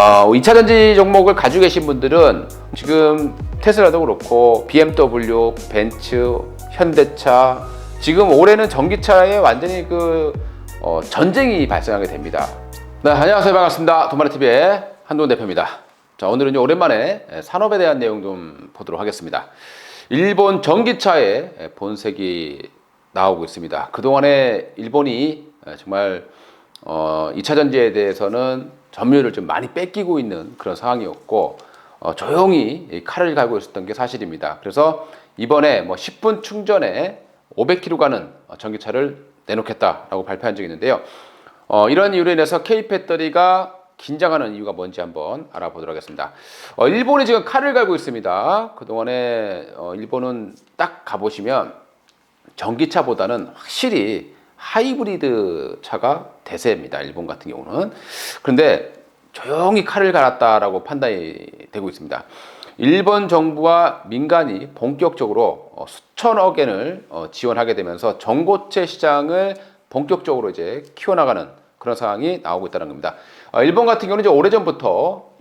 2차 전지 종목을 가지고 계신 분들은 지금 테슬라도 그렇고 BMW, 벤츠, 현대차, 지금 올해는 전기차에 완전히 전쟁이 발생하게 됩니다. 네, 안녕하세요. 반갑습니다. 도마르TV의 한동훈 대표입니다. 자, 오늘은 오랜만에 산업에 대한 내용 좀 보도록 하겠습니다. 일본 전기차의 본색이 나오고 있습니다. 그동안에 일본이 정말 2차 전지에 대해서는 점유율을 좀 많이 뺏기고 있는 그런 상황이었고, 조용히 칼을 갈고 있었던 게 사실입니다. 그래서 이번에 10분 충전에 500km 가는 전기차를 내놓겠다라고 발표한 적이 있는데요. 이런 이유로 인해서 K배터리가 긴장하는 이유가 뭔지 한번 알아보도록 하겠습니다. 일본이 지금 칼을 갈고 있습니다. 그동안에 일본은 딱 가보시면 전기차보다는 확실히 하이브리드 차가 대세입니다. 일본 같은 경우는. 그런데 조용히 칼을 갈았다라고 판단이 되고 있습니다. 일본 정부와 민간이 본격적으로 수천억 엔을 지원하게 되면서 전고체 시장을 본격적으로 이제 키워나가는 그런 상황이 나오고 있다는 겁니다. 일본 같은 경우는 이제 오래전부터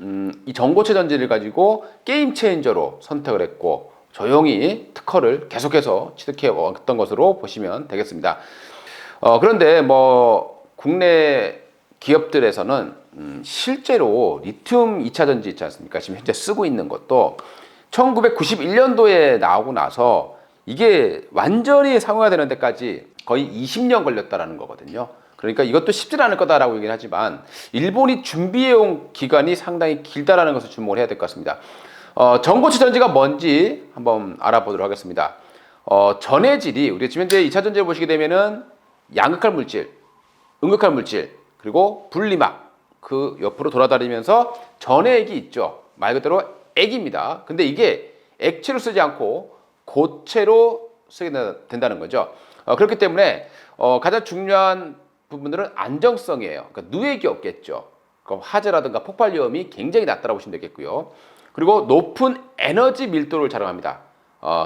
이 전고체 전지를 가지고 게임 체인저로 선택을 했고, 조용히 특허를 계속해서 취득해 왔던 것으로 보시면 되겠습니다. 그런데 국내 기업들에서는 실제로 리튬 2차 전지 있지 않습니까? 지금 현재 쓰고 있는 것도 1991년도에 나오고 나서 이게 완전히 상용화되는 데까지 거의 20년 걸렸다라는 거거든요. 그러니까 이것도 쉽지 않을 거다라고 얘기는 하지만 일본이 준비해온 기간이 상당히 길다라는 것을 주목을 해야 될 것 같습니다. 전고체 전지가 뭔지 한번 알아보도록 하겠습니다. 전해질이 우리가 지금 현재 2차 전지를 보시게 되면은 양극할 물질, 음극할 물질, 그리고 분리막 그 옆으로 돌아다니면서 전해액이 있죠. 말 그대로 액입니다. 근데 이게 액체로 쓰지 않고 고체로 쓰게 된다는 거죠. 그렇기 때문에 가장 중요한 부분들은 안정성이에요. 그러니까 누액이 없겠죠. 화재라든가 폭발 위험이 굉장히 낮다고 보시면 되겠고요. 그리고 높은 에너지 밀도를 자랑합니다.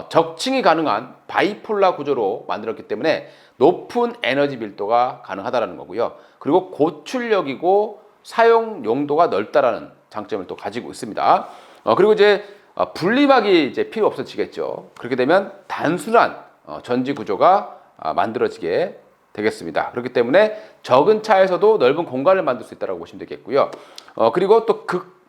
적층이 가능한 바이폴라 구조로 만들었기 때문에 높은 에너지 밀도가 가능하다는 거고요. 그리고 고출력이고 사용 용도가 넓다라는 장점을 또 가지고 있습니다. 그리고 이제 분리막이 이제 필요 없어지겠죠. 그렇게 되면 단순한 전지 구조가 만들어지게 되겠습니다. 그렇기 때문에 적은 차에서도 넓은 공간을 만들 수 있다고 보시면 되겠고요. 그리고 또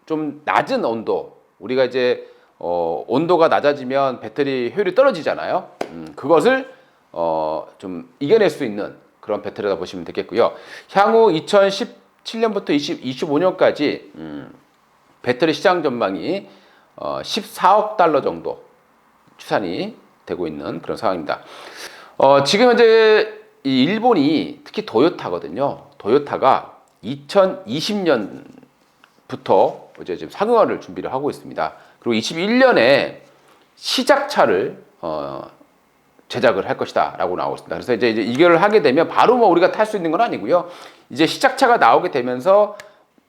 좀 낮은 온도, 우리가 이제 온도가 낮아지면 배터리 효율이 떨어지잖아요. 그것을 좀 이겨낼 수 있는 그런 배터리다 보시면 되겠고요. 향후 2017년부터 2025년까지 배터리 시장 전망이 14억 달러 정도 추산이 되고 있는 그런 상황입니다. 지금 현재 이 일본이 특히 도요타거든요. 도요타가 2020년부터 이제 지금 상용화를 준비를 하고 있습니다. 그리고 21년에 시작차를 제작을 할 것이다 라고 나오고 있습니다. 그래서 이제 이걸 하게 되면 바로 우리가 탈 수 있는 건 아니고요. 이제 시작차가 나오게 되면서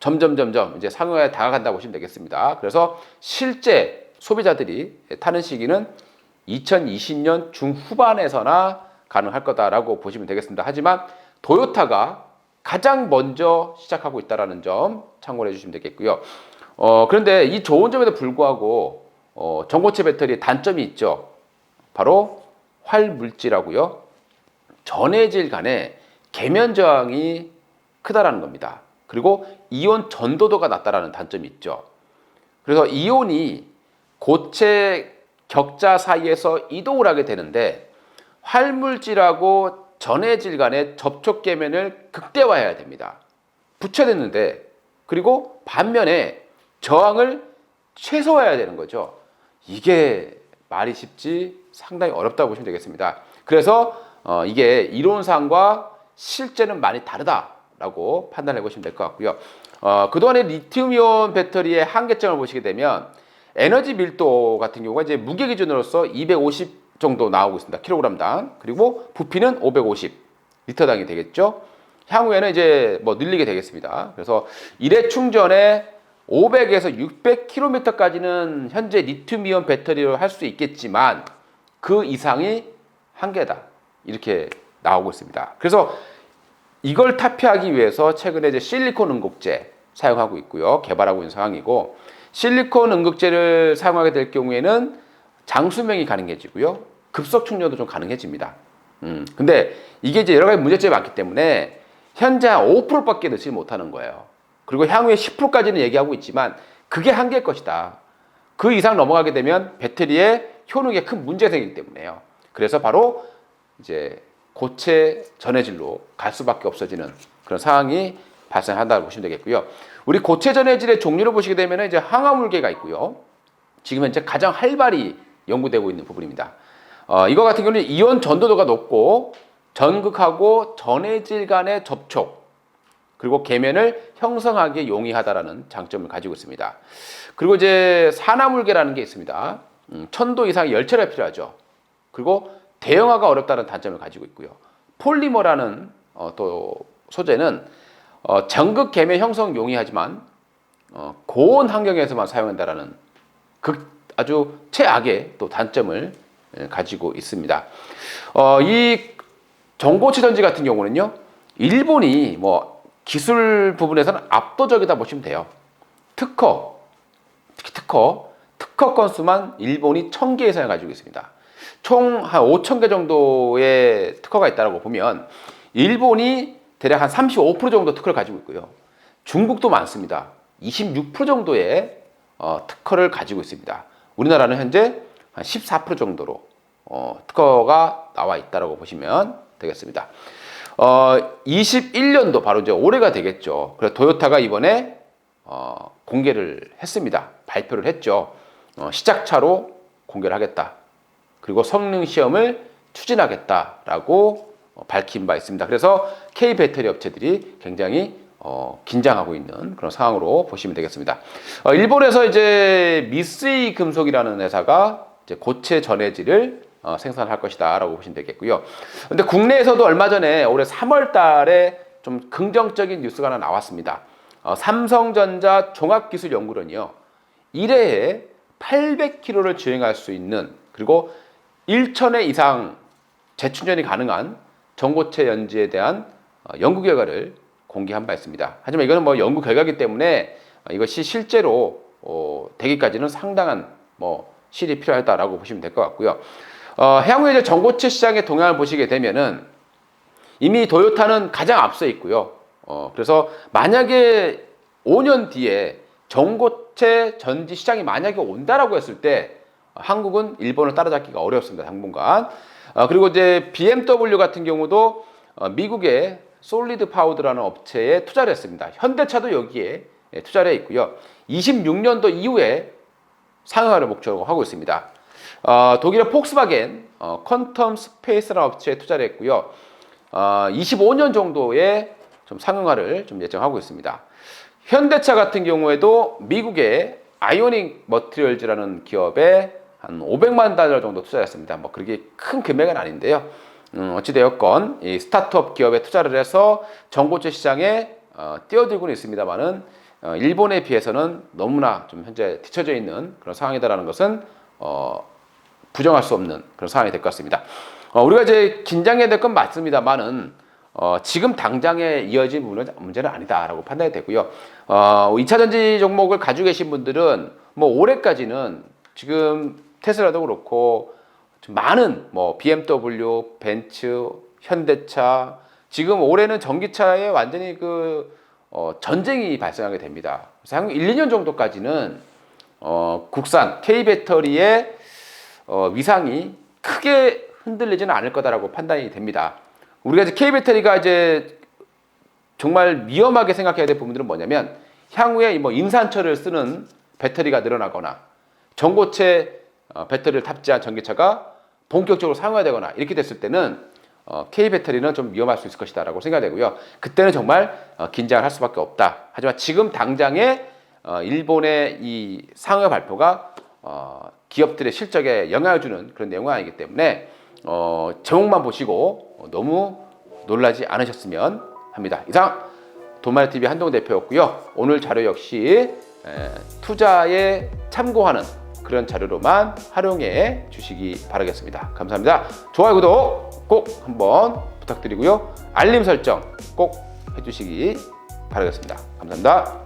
점점 이제 상용화에 다가간다고 보시면 되겠습니다. 그래서 실제 소비자들이 타는 시기는 2020년 중후반에서나 가능할 거다라고 보시면 되겠습니다. 하지만 도요타가 가장 먼저 시작하고 있다는 점 참고를 해주시면 되겠고요. 그런데 이 좋은 점에도 불구하고 전고체 배터리의 단점이 있죠. 바로 활물질하고요, 전해질 간의 계면 저항이 크다라는 겁니다. 그리고 이온 전도도가 낮다라는 단점이 있죠. 그래서 이온이 고체 격자 사이에서 이동을 하게 되는데 활물질하고 전해질 간의 접촉 계면을 극대화해야 됩니다. 붙여야 되는데, 그리고 반면에 저항을 최소화해야 되는 거죠. 이게 말이 쉽지 상당히 어렵다고 보시면 되겠습니다. 그래서 이게 이론상과 실제는 많이 다르다라고 판단해 보시면 될 것 같고요. 그동안에 리튬이온 배터리의 한계점을 보시게 되면 에너지 밀도 같은 경우가 이제 무게 기준으로서 250 정도 나오고 있습니다. 킬로그램당. 그리고 부피는 550 리터당이 되겠죠. 향후에는 이제 늘리게 되겠습니다. 그래서 일회 충전에 500에서 600km까지는 현재 리튬이온 배터리로 할 수 있겠지만 그 이상이 한계다, 이렇게 나오고 있습니다. 그래서 이걸 타피하기 위해서 최근에 이제 실리콘 응급제, 사용하고 있고요. 개발하고 있는 상황이고, 실리콘 응급제를 사용하게 될 경우에는 장수명이 가능해지고요. 급속 충전도 좀 가능해집니다. 근데 이게 이제 여러 가지 문제점이 많기 때문에 현재 한 5%밖에 넣지 못하는 거예요. 그리고 향후에 10%까지는 얘기하고 있지만 그게 한계일 것이다. 그 이상 넘어가게 되면 배터리의 효능에 큰 문제가 생기기 때문에요. 그래서 바로 이제 고체 전해질로 갈 수밖에 없어지는 그런 상황이 발생한다고 보시면 되겠고요. 우리 고체 전해질의 종류를 보시게 되면 이제 항화물계가 있고요. 지금 현재 가장 활발히 연구되고 있는 부분입니다. 이거 같은 경우는 이온 전도도가 높고 전극하고 전해질 간의 접촉 그리고 계면을 형성하기에 용이하다라는 장점을 가지고 있습니다. 그리고 이제 산화물계라는 게 있습니다. 1000도 이상의 열처리가 필요하죠. 그리고 대형화가 어렵다는 단점을 가지고 있고요. 폴리머라는 또 소재는 전극 계면 형성 용이하지만 고온 환경에서만 사용한다라는 아주 최악의 또 단점을 가지고 있습니다. 이 전고체 전지 같은 경우는요, 일본이 뭐 기술 부분에서는 압도적이다 보시면 돼요. 특히 특허 건수만 일본이 1000개 이상을 가지고 있습니다. 총 한 5000개 정도의 특허가 있다고 보면 일본이 대략 한 35% 정도 특허를 가지고 있고요. 중국도 많습니다. 26% 정도의 특허를 가지고 있습니다. 우리나라는 현재 한 14% 정도로 특허가 나와 있다고 보시면 되겠습니다. 21년도 바로 이제 올해가 되겠죠. 그래서 토요타가 이번에 공개를 했습니다. 발표를 했죠. 시작차로 공개를 하겠다. 그리고 성능 시험을 추진하겠다라고 밝힌 바 있습니다. 그래서 K 배터리 업체들이 굉장히 긴장하고 있는 그런 상황으로 보시면 되겠습니다. 일본에서 이제 미쓰이 금속이라는 회사가 이제 고체 전해질을 생산할 것이다라고 보시면 되겠고요. 근데 국내에서도 얼마 전에 올해 3월 달에 좀 긍정적인 뉴스가 하나 나왔습니다. 삼성전자 종합기술연구원이요. 1회에 800km를 주행할 수 있는 그리고 1000회 이상 재충전이 가능한 전고체 연지에 대한 연구 결과를 공개한 바 있습니다. 하지만 이거는 뭐 연구 결과이기 때문에 이것이 실제로 되기까지는 상당한 실이 필요하다라고 보시면 될 것 같고요. 향후에 이제 전고체 시장의 동향을 보시게 되면은 이미 도요타는 가장 앞서 있고요. 그래서 만약에 5년 뒤에 전고체 전지 시장이 만약에 온다라고 했을 때 한국은 일본을 따라잡기가 어렵습니다. 당분간. 그리고 이제 BMW 같은 경우도 미국의 솔리드 파우더라는 업체에 투자를 했습니다. 현대차도 여기에 투자를 해 있고요. 26년도 이후에 상용화를 목적으로 하고 있습니다. 독일의 폭스바겐 퀀텀 스페이스라는 업체에 투자를 했고요. 25년 정도의 좀 상용화를 좀 예정하고 있습니다. 현대차 같은 경우에도 미국의 아이오닉 머티리얼즈라는 기업에 한 500만 달러 정도 투자했습니다. 뭐 그렇게 큰 금액은 아닌데요. 어찌되었건 이 스타트업 기업에 투자를 해서 전고체 시장에 뛰어들고는 있습니다만은 일본에 비해서는 너무나 좀 현재 뒤처져 있는 그런 상황이다라는 것은 부정할 수 없는 그런 상황이 될 것 같습니다. 우리가 이제 긴장해야 될 건 맞습니다만은 지금 당장에 이어진 문제는 아니다라고 판단이 되고요. 2차 전지 종목을 가지고 계신 분들은 뭐 올해까지는 지금 테슬라도 그렇고 많은 BMW, 벤츠, 현대차 지금 올해는 전기차에 완전히 전쟁이 발생하게 됩니다. 그래서 한 1, 2년 정도까지는 국산 K 배터리의 위상이 크게 흔들리지는 않을 거다라고 판단이 됩니다. 우리가 이제 K 배터리가 이제 정말 위험하게 생각해야 될 부분들은 뭐냐면 향후에 인산철을 쓰는 배터리가 늘어나거나 전고체 배터리를 탑재한 전기차가 본격적으로 사용화되거나 이렇게 됐을 때는 K 배터리는 좀 위험할 수 있을 것이다라고 생각되고요. 그때는 정말 긴장을 할 수밖에 없다. 하지만 지금 당장에 일본의 이 상여 발표가 기업들의 실적에 영향을 주는 그런 내용은 아니기 때문에 제목만 보시고 너무 놀라지 않으셨으면 합니다. 이상 돈마이TV 한동훈 대표였고요. 오늘 자료 역시 투자에 참고하는 그런 자료로만 활용해 주시기 바라겠습니다. 감사합니다. 좋아요, 구독 꼭 한번 부탁드리고요. 알림 설정 꼭 해주시기 바라겠습니다. 감사합니다.